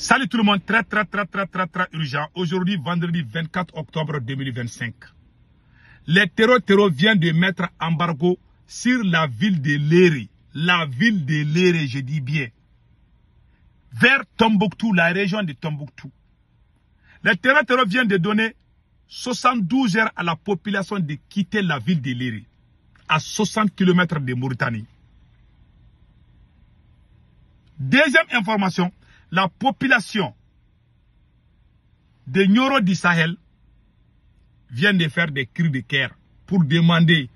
Salut tout le monde, très urgent. Aujourd'hui, vendredi 24 octobre 2025. Les terreaux viennent de mettre embargo sur la ville de Léré. La ville de Léré, je dis bien. Vers Tombouctou, la région de Tombouctou. Les terreaux viennent de donner 72 heures à la population de quitter la ville de Léré. À 60 km de Mauritanie. Deuxième information. La population de Nioro du Sahel vient de faire des cris de guerre pour demander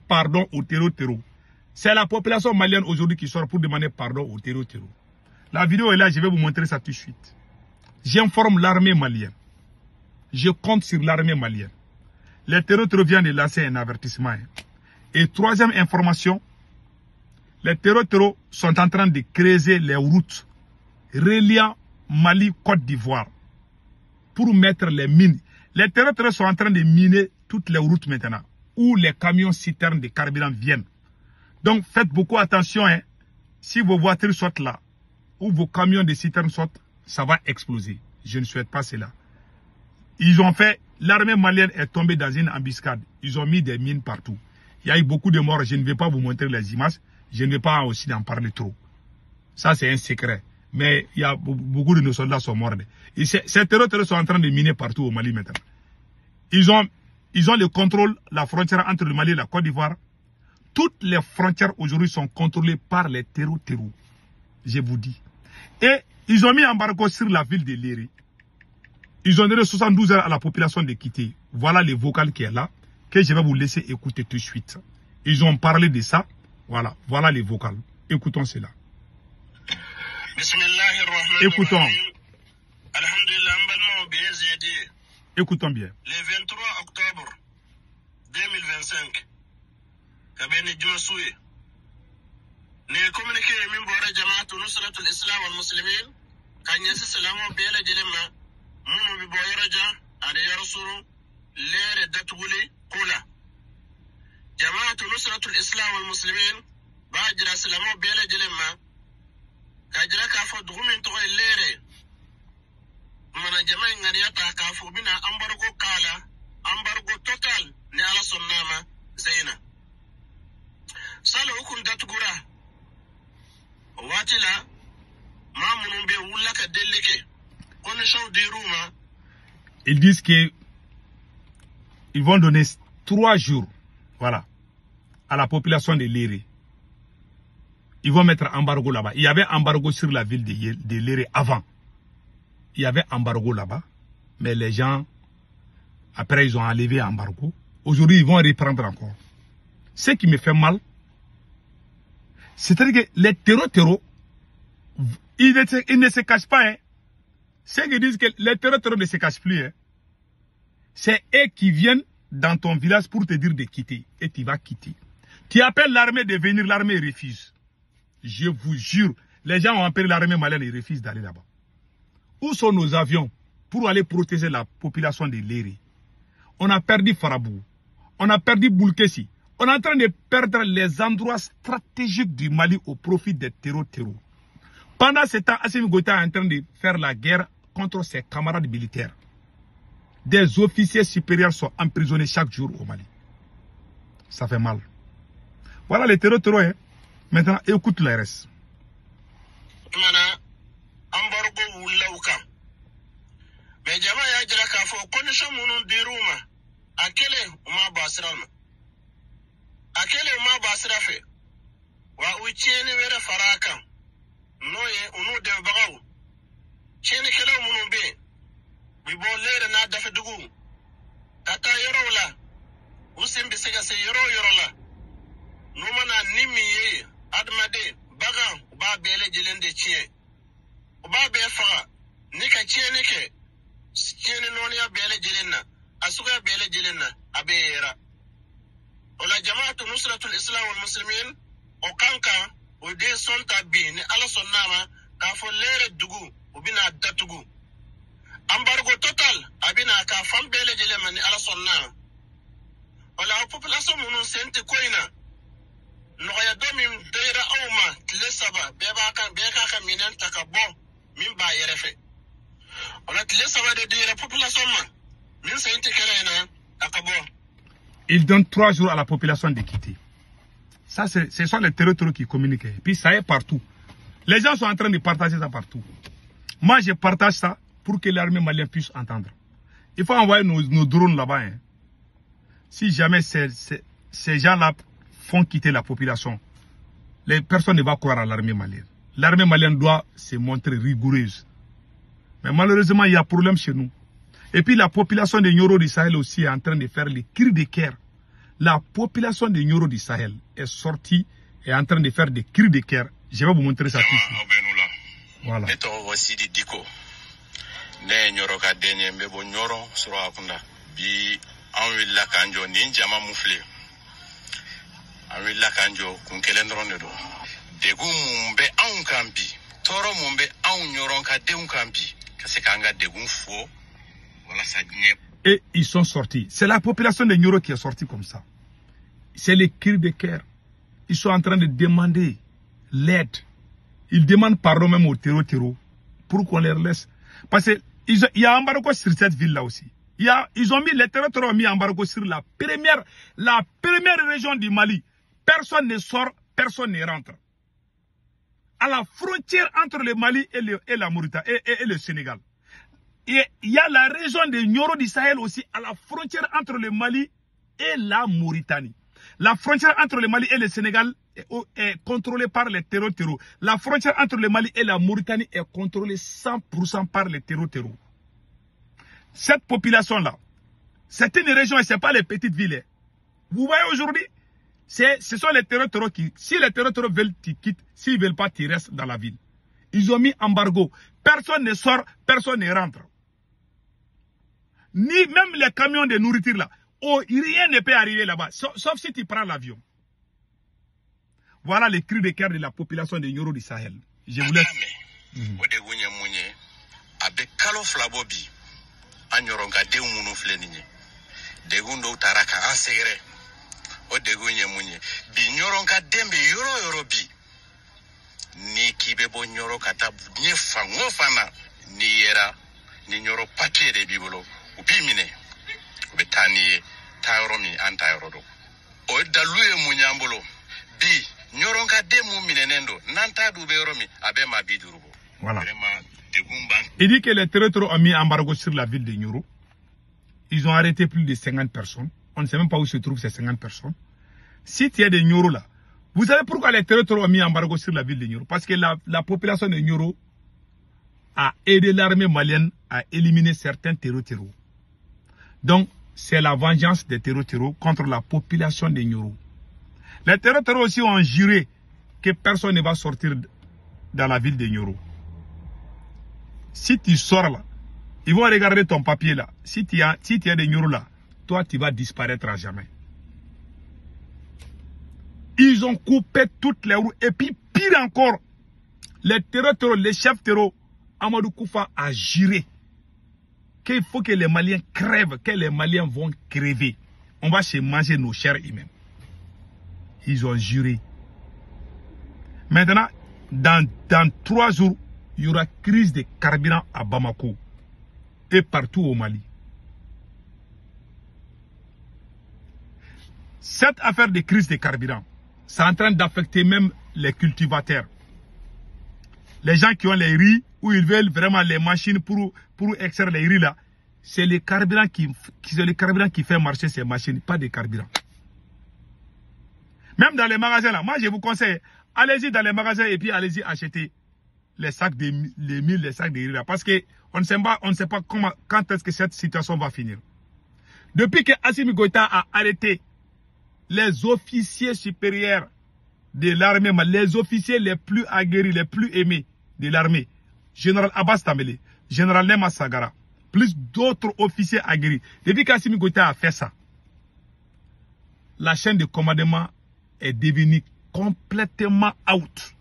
pardon aux terreaux. C'est la population malienne aujourd'hui qui sort pour demander pardon aux terreaux. La vidéo est là, je vais vous montrer ça tout de suite. J'informe l'armée malienne. Je compte sur l'armée malienne. Les terreaux viennent de lancer un avertissement. Et troisième information, les terreaux sont en train de creuser les routes reliant Mali, Côte d'Ivoire, pour mettre les mines. Les terreaux sont en train de miner toutes les routes maintenant, où les camions citernes de carburant viennent. Donc faites beaucoup attention, hein. Si vos voitures sortent là, ou vos camions de citernes sortent, ça va exploser. Je ne souhaite pas cela. Ils ont fait, l'armée malienne est tombée dans une embuscade. Ils ont mis des mines partout. Il y a eu beaucoup de morts, je ne vais pas vous montrer les images, je ne vais pas aussi en parler trop. Ça c'est un secret. Mais il y a beaucoup de nos soldats sont morts. Et ces terreaux sont en train de miner partout au Mali maintenant. Ils ont le contrôle, la frontière entre le Mali et la Côte d'Ivoire. Toutes les frontières aujourd'hui sont contrôlées par les terreaux. Je vous dis. Et ils ont mis embargo sur la ville de Léré. Ils ont donné 72 heures à la population de quitter. Voilà le vocal qui est là, que je vais vous laisser écouter tout de suite. Ils ont parlé de ça. Voilà les vocales. Écoutons cela. Écoutons. Écoutons bien. Le 23 octobre 2025, Kabeni Djoumasoui, ne communiqué Mimbora Jamaatu Nusratul Islam wal Muslimin, Kanyasi Salamo Bela Jelema, Munu Biboyaraja, Adeyarusuru, Lere Datuguli, Kula. Jamaatu Nusratul Islam wal Muslimin, Bajra Salamo Bela Jelema, Kajra Kafo Drumin Toy Lere. Mana jama'i ngariata kafu bina ambargo kala ambargo total ni ala sonnama zaina sala ukun datugura watila mamunun be wulaka delike condition de rouma. Ils disent que ils vont donner 3 jours à la population de Léré. Ils vont mettre embargo là-bas. Il y avait embargo sur la ville de Léré avant. Il y avait embargo là-bas, mais les gens, après ils ont enlevé embargo. Aujourd'hui, ils vont reprendre encore. Ce qui me fait mal, c'est-à-dire que les terreaux, ils ne se cachent pas. Hein. Ceux qui disent que les terreaux ne se cachent plus, hein. C'est eux qui viennent dans ton village pour te dire de quitter. Et tu vas quitter. Tu appelles l'armée de venir, l'armée refuse. Je vous jure, les gens ont appelé l'armée malienne et ils refusent d'aller là-bas. Où sont nos avions pour aller protéger la population de Léré? On a perdu Farabou. On a perdu Boulkessi. On est en train de perdre les endroits stratégiques du Mali au profit des terreaux. Pendant ce temps, Assimi Goïta est en train de faire la guerre contre ses camarades militaires. Des officiers supérieurs sont emprisonnés chaque jour au Mali. Ça fait mal. Voilà les terreaux. Hein. Maintenant, écoute le reste. Ambargo wulauka. Mais jama ya jira kafo condition munun diruma. Akele uma basirama. Akele uma basirafe. Wa ucheni wera faraka. Noye unu de bagaw. Cheni kele munun be. Bibo lere na dafe dugu. Kata yoro la. Usim bisega se yoro la. Numana nimi ye. Admade baga ba bele jelende chie. Ba be faga nika chene ke chene noni ya bele jilinna asuga bele jilinna abera ola jamaatu nusratul islam wal muslimin o kanka o de sonta bi ni ala sonnama ka fo lere dugu o bina datugu embargo total abina ka fam bele jilema ni ala sonnama ola population munun sente koina no ya domi deira awma tlesaba be ka minen takabo Mimba yerefe. On a tiré ça va de la population. Min c'est une akabo. Il donne 3 jours à la population de quitter. Ça, ce sont les territoires qui communiquent. Et puis ça est partout. Les gens sont en train de partager ça partout. Moi, je partage ça pour que l'armée malienne puisse entendre. Il faut envoyer nos drones là-bas. Hein. Si jamais ces gens-là font quitter la population, les personnes ne vont croire à l'armée malienne. L'armée malienne doit se montrer rigoureuse. Mais malheureusement, il y a un problème chez nous. Et puis la population de Nioro du Sahel aussi est en train de faire les cris de guerre. La population de Nioro du Sahel est sortie et est en train de faire des cris de guerre. Je vais vous montrer ça tout de suite. Voilà. Ne Nioro ka denye mbebo Nioro suro akunda bi anwilla kanjo ninjama mufle anwilla kanjo kunkele ndronde do degu mumbe ankambi toro mumbe an Nioro ka de unkambi kase kanga degu fo wala sadnye. Et ils sont sortis. C'est la population de Nioro qui est sortie comme ça. C'est les cris de guerre. Ils sont en train de demander l'aide. Ils demandent pardon même au terreau pour qu'on les laisse. Parce qu'il y a un embargo sur cette ville-là aussi. Ils ont mis, les territoires ont mis embargo sur la première région du Mali. Personne ne sort, personne ne rentre. À la frontière entre le Mali et la Mauritanie et le Sénégal. Et il y a la région de Nioro du Sahel aussi, à la frontière entre le Mali et la Mauritanie. La frontière entre le Mali et le Sénégal est contrôlée par les terreaux. La frontière entre le Mali et la Mauritanie est contrôlée 100% par les terreaux. Cette population-là, c'est une région et ce n'est pas les petites villes. Vous voyez aujourd'hui, ce sont les terreaux qui, si les terreaux veulent, tu quittes. S'ils ne veulent pas, tu restes dans la ville. Ils ont mis embargo. Personne ne sort, personne ne rentre. Ni même les camions de nourriture là. Oh, rien ne peut arriver là-bas, sauf si tu prends l'avion. Voilà les cris de cœur de la population de Nioro du Sahel. Je vous laisse. Taoromi antaorodo o dalue munyambolo bi nyoronka demu minenendo nanta duberomi abema bidurubo. Voilà. Il dit que les territoires ont mis embargo sur la ville de Nioro. Ils ont arrêté plus de 50 personnes. On ne sait même pas où se trouvent ces 50 personnes. Si tu es de Nioro là, vous savez pourquoi les territoires ont mis embargo sur la ville de Nioro? Parce que la population de Nioro a aidé l'armée malienne à éliminer certains terreaux. Donc, c'est la vengeance des terreaux contre la population de Nioro. Les terreaux aussi ont juré que personne ne va sortir dans la ville de Nioro. Si tu sors là, ils vont regarder ton papier là. Si tu es de Nioro là, toi tu vas disparaître à jamais. Ils ont coupé toutes les routes. Et puis pire encore, les terreaux, les chefs terreaux, Amadou Koufa a juré qu'il faut que les Maliens crèvent, que les Maliens vont crever. On va se manger nos chairs humaines. Ils ont juré. Maintenant, dans 3 jours, il y aura crise de carburant à Bamako et partout au Mali. Cette affaire de crise de carburant, c'est en train d'affecter même les cultivateurs. Les gens qui ont les riz, où ils veulent vraiment les machines pour extraire les riz là, c'est le carburant qui fait marcher ces machines, pas de carburant. Même dans les magasins là, moi je vous conseille, allez-y dans les magasins et puis allez-y acheter les sacs de mille, les sacs de riz là, parce que on ne sait pas quand est-ce que cette situation va finir. Depuis que Assimi Goïta a arrêté les officiers supérieurs de l'armée, les officiers les plus aguerris, les plus aimés de l'armée, général Abbas Tambélé, général Nema Sagara, plus d'autres officiers aguerris. Depuis qu'Assimi Goïta a fait ça, la chaîne de commandement est devenue complètement out.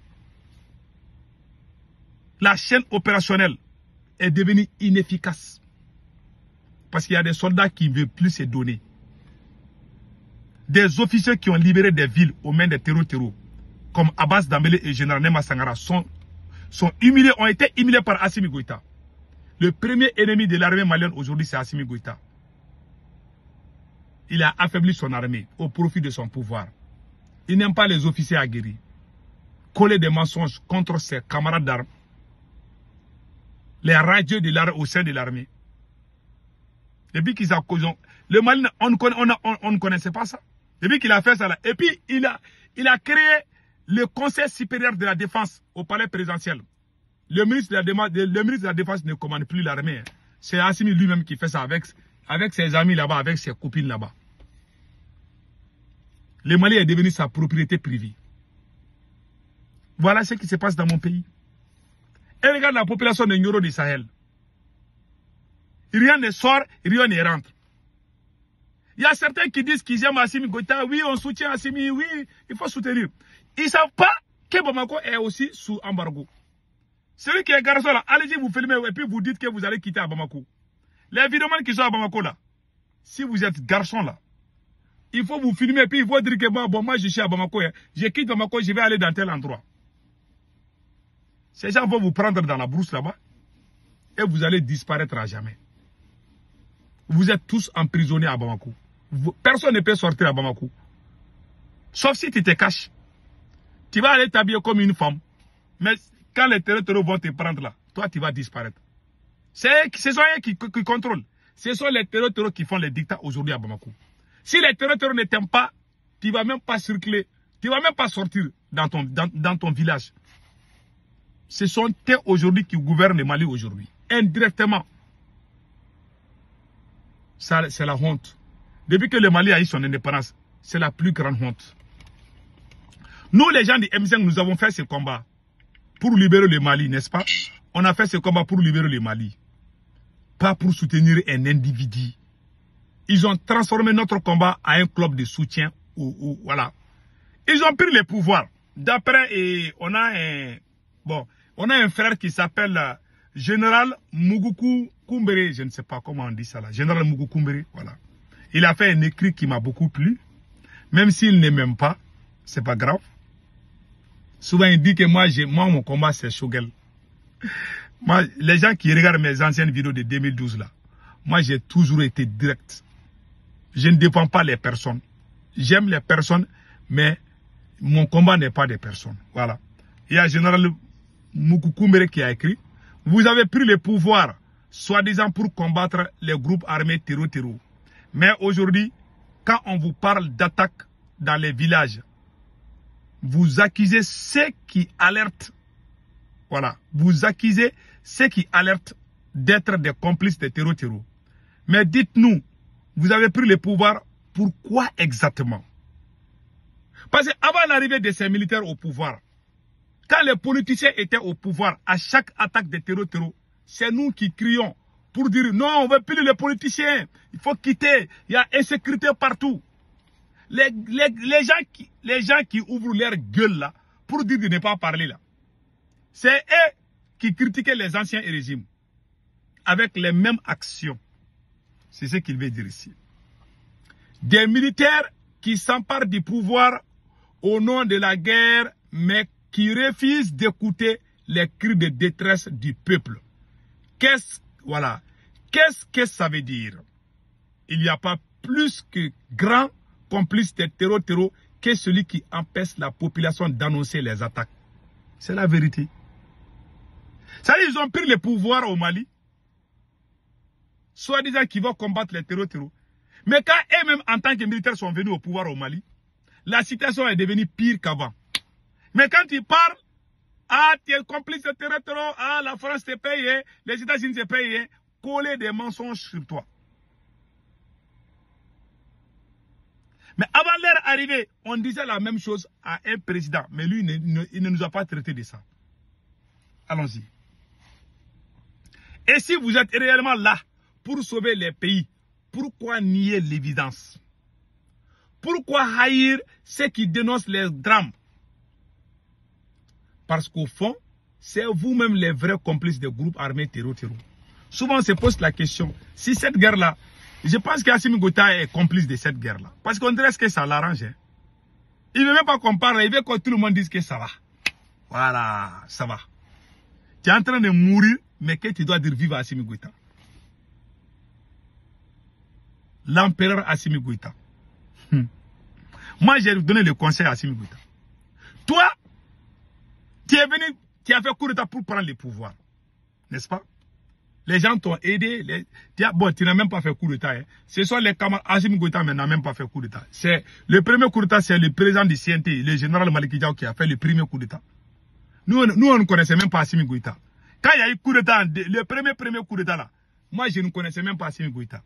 La chaîne opérationnelle est devenue inefficace. Parce qu'il y a des soldats qui ne veulent plus se donner. Des officiers qui ont libéré des villes aux mains des terreaux, comme Abbas Dambélé et général Nema Sangara, sont ont été humiliés par Assimi Goïta. Le premier ennemi de l'armée malienne aujourd'hui, c'est Assimi Goïta. Il a affaibli son armée au profit de son pouvoir. Il n'aime pas les officiers aguerris. Coller des mensonges contre ses camarades d'armes. Les radieux de l'armée au sein de l'armée. Depuis qu'ils ont... Le Mali, on ne connaissait pas ça. Depuis qu'il a fait ça là. Et puis, il a créé le Conseil supérieur de la défense au palais présidentiel. Le ministre de la Défense ne commande plus l'armée. C'est Assimi lui-même qui fait ça avec ses amis là-bas, avec ses copines là-bas. Le Mali est devenu sa propriété privée. Voilà ce qui se passe dans mon pays. Et regarde la population de Nyoro du Sahel. Rien ne sort, rien ne rentre. Il y a certains qui disent qu'ils aiment Assimi Goïta. Oui, on soutient Assimi. Oui, il faut soutenir. Ils ne savent pas que Bamako est aussi sous embargo. Celui qui est garçon là, allez-y vous filmer et puis vous dites que vous allez quitter à Bamako. Les vidéomans qui sont à Bamako là, si vous êtes garçon là, il faut vous filmer et puis il faut dire que bon, moi je suis à Bamako, hein. Je quitte Bamako, je vais aller dans tel endroit. Ces gens vont vous prendre dans la brousse là-bas et vous allez disparaître à jamais. Vous êtes tous emprisonnés à Bamako. Personne ne peut sortir à Bamako. Sauf si tu te caches. Tu vas aller t'habiller comme une femme. Mais quand les terroristes vont te prendre là, toi tu vas disparaître. Ce sont eux qui contrôlent. Ce sont les terroristes qui font les dictats aujourd'hui à Bamako. Si les terroristes ne t'aiment pas, tu ne vas même pas circuler. Tu ne vas même pas sortir dans ton village. Ce sont eux aujourd'hui qui gouvernent le Mali aujourd'hui. Indirectement. Ça, c'est la honte. Depuis que le Mali a eu son indépendance, c'est la plus grande honte. Nous, les gens du M5, nous avons fait ce combat pour libérer le Mali, n'est-ce pas? On a fait ce combat pour libérer le Mali. Pas pour soutenir un individu. Ils ont transformé notre combat en un club de soutien. Voilà. Ils ont pris le pouvoir. D'après, on a un frère qui s'appelle Général Mougoukou Koumbere. Je ne sais pas comment on dit ça là. Général Mougoukou Koumbere, voilà. Il a fait un écrit qui m'a beaucoup plu. Même s'il ne m'aime pas, c'est pas grave. Souvent, il dit que moi mon combat, c'est Shogel. Moi, les gens qui regardent mes anciennes vidéos de 2012 là, moi, j'ai toujours été direct. Je ne dépends pas les personnes. J'aime les personnes, mais mon combat n'est pas des personnes. Voilà. Il y a le général Moukoukoumere qui a écrit: vous avez pris le pouvoir, soi-disant pour combattre les groupes armés terror. Mais aujourd'hui, quand on vous parle d'attaque dans les villages, vous accusez ceux qui alertent. Voilà. Vous accusez ceux qui alertent d'être des complices de terror. Mais dites-nous, vous avez pris le pouvoir, pourquoi exactement? Parce qu'avant l'arrivée de ces militaires au pouvoir, quand les politiciens étaient au pouvoir, à chaque attaque de terror, c'est nous qui crions pour dire non, on ne veut plus les politiciens, il faut quitter, il y a insécurité partout. Les gens qui ouvrent leur gueule là, pour dire de ne pas parler là, c'est eux qui critiquaient les anciens régimes, avec les mêmes actions. C'est ce qu'il veut dire ici. Des militaires qui s'emparent du pouvoir au nom de la guerre, mais qui refusent d'écouter les cris de détresse du peuple. Qu'est-ce que ça veut dire? Il n'y a pas plus que grand complice de terror que celui qui empêche la population d'annoncer les attaques. C'est la vérité. Ça veut dire qu'ils ont pris le pouvoir au Mali, soi-disant qu'ils vont combattre les terror. Mais quand eux-mêmes, en tant que militaires, sont venus au pouvoir au Mali, la situation est devenue pire qu'avant. Mais quand ils parlent, ah, tu es complice de terror, ah, la France te paye, les États-Unis te payent, coller des mensonges sur toi. Mais avant leur arrivée, on disait la même chose à un président. Mais lui, il ne nous a pas traité de ça. Allons-y. Et si vous êtes réellement là pour sauver les pays, pourquoi nier l'évidence? Pourquoi haïr ceux qui dénoncent les drames? Parce qu'au fond, c'est vous-même les vrais complices des groupes armés terror. Souvent, on se pose la question, si cette guerre-là, je pense qu'Assimi Goïta est complice de cette guerre-là. Parce qu'on dirait que ça l'arrange. Hein. Il ne veut même pas qu'on parle, il veut que tout le monde dise que ça va. Voilà, ça va. Tu es en train de mourir, mais que tu dois dire vive Assimi Goïta. L'empereur Assimi Goïta. Moi, j'ai donné le conseil à Assimi Goïta. Toi, tu es venu, tu as fait coup d'état pour prendre le pouvoir. N'est-ce pas? Les gens t'ont aidé. Bon, tu n'as même pas fait coup d'état. Hein. Ce sont les camarades. Assimi Goïta n'a même pas fait coup d'état. Le premier coup d'état, c'est le président du CNT, le général Maliki Diaw, qui a fait le premier coup d'état. Nous, on ne connaissait même pas Assimi Goïta. Quand il y a eu coup d'état, le premier coup d'état là, moi, je ne connaissais même pas Assimi Goïta.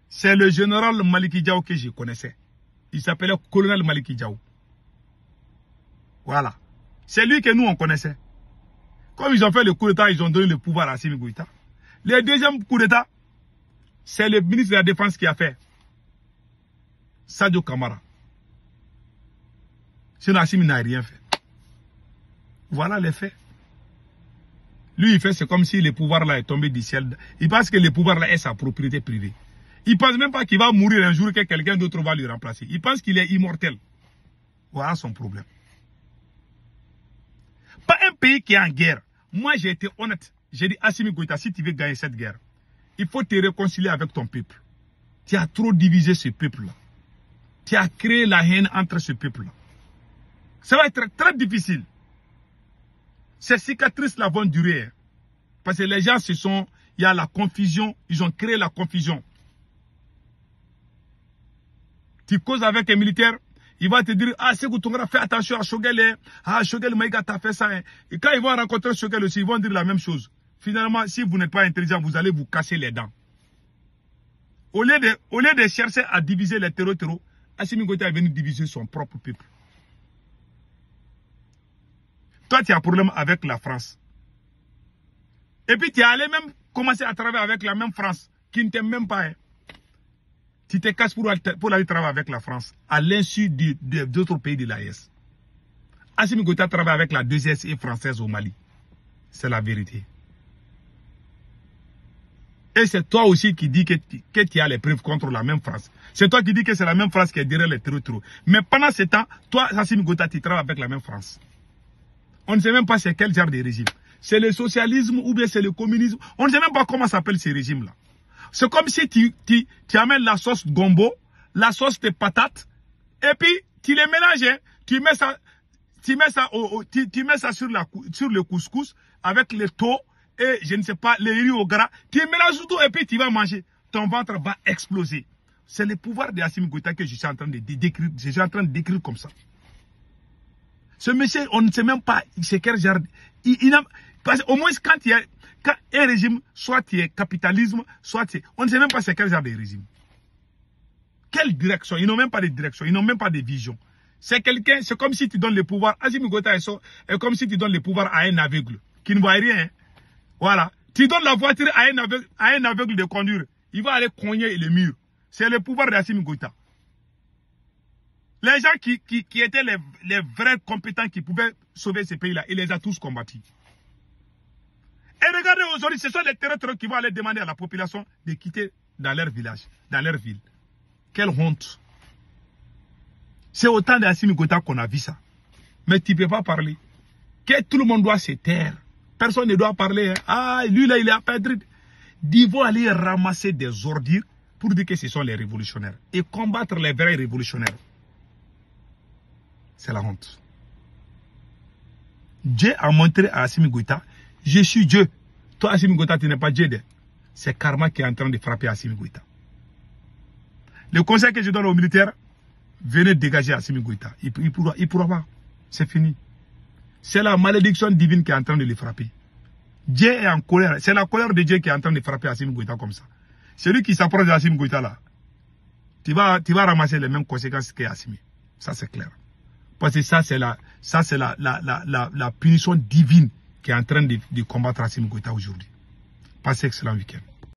C'est le général Maliki Diaw que je connaissais. Il s'appelait colonel Maliki Diaw. Voilà. C'est lui que nous, on connaissait. Comme ils ont fait le coup d'état, ils ont donné le pouvoir à Assimi Goïta. Le deuxième coup d'état, c'est le ministre de la Défense qui a fait. Sadio Kamara. Sinon, Assimi n'a rien fait. Voilà les faits. Lui, il fait, c'est comme si le pouvoir là est tombé du ciel. Il pense que le pouvoir là est sa propriété privée. Il pense même pas qu'il va mourir un jour et que quelqu'un d'autre va lui remplacer. Il pense qu'il est immortel. Voilà son problème. Pas un pays qui est en guerre. Moi, j'ai été honnête. J'ai dit, Assimi Goïta, si tu veux gagner cette guerre, il faut te réconcilier avec ton peuple. Tu as trop divisé ce peuple-là. Tu as créé la haine entre ce peuple-là. Ça va être très difficile. Ces cicatrices-là vont durer. Parce que les gens il y a la confusion, ils ont créé la confusion. Tu causes avec un militaire, il va te dire, ah, Sékou Toungara, fais attention à Choguel. Ah, Choguel Maïga t'a fait ça. Hein. Et quand ils vont rencontrer Choguel aussi, ils vont dire la même chose. Finalement, si vous n'êtes pas intelligent, vous allez vous casser les dents. Au lieu de chercher à diviser les terreaux, Assimi Goïta est venu diviser son propre peuple. Toi, tu as un problème avec la France. Et puis, tu es allé même commencer à travailler avec la même France, qui ne t'aime même pas. Hein. Tu te casses pour aller travailler avec la France, à l'insu d'autres pays de l'AES. Assimi Goïta travaille avec la 2SE française au Mali. C'est la vérité. Et c'est toi aussi qui dis que tu as les preuves contre la même France. C'est toi qui dis que c'est la même France qui est derrière les terreaux. Mais pendant ce temps, toi, Assimi Goïta, tu travailles avec la même France. On ne sait même pas c'est quel genre de régime. C'est le socialisme ou bien c'est le communisme. On ne sait même pas comment s'appellent ces régimes-là. C'est comme si tu amènes la sauce gombo, la sauce de patates, et puis tu les mélanges. Hein. Tu mets ça sur le couscous avec le thon et je ne sais pas, les riz au gras. Tu mélanges tout et puis tu vas manger. Ton ventre va exploser. C'est le pouvoir de Assimi Goïta que je suis en train de décrire. Je suis en train de décrire comme ça. Ce monsieur, on ne sait même pas c'est quel genre. Parce qu'au moins, quand un régime, soit il est capitalisme, soit on ne sait même pas c'est quel genre de régime. Quelle direction? Ils n'ont même pas de direction, ils n'ont même pas de vision. C'est quelqu'un, c'est comme si tu donnes le pouvoir. Assimi Goïta est comme si tu donnes le pouvoir à un aveugle qui ne voit rien. Hein. Voilà. Tu donnes la voiture à un aveugle de conduire. Il va aller cogner le mur. C'est le pouvoir d'Assimi Goïta. Les gens qui étaient les vrais compétents qui pouvaient sauver ce pays-là, il les a tous combattus. Et regardez aujourd'hui, ce sont les terroristes qui vont aller demander à la population de quitter dans leur village, dans leur ville. Quelle honte. C'est au temps d'Assimi Goïta qu'on a vu ça. Mais tu ne peux pas parler. Que tout le monde doit se taire. Personne ne doit parler. Hein. Ah, lui là, il est à perdre. Ils vont aller ramasser des ordures pour dire que ce sont les révolutionnaires. Et combattre les vrais révolutionnaires. C'est la honte. Dieu a montré à Assimi Goïta, je suis Dieu. Toi, Assimi Goïta, tu n'es pas Dieu. C'est karma qui est en train de frapper Assimi Goïta. Le conseil que je donne aux militaires, venez dégager Assimi Goïta. Il pourra pas. C'est fini. C'est la malédiction divine qui est en train de le frapper. Dieu est en colère. C'est la colère de Dieu qui est en train de frapper Assimi Goïta comme ça. Celui qui s'approche d'Assimi Goïta là, tu vas ramasser les mêmes conséquences qu'Assimi. Ça c'est clair. Parce que ça c'est la punition divine qui est en train de combattre Assimi Goïta aujourd'hui. Passez excellent week-end.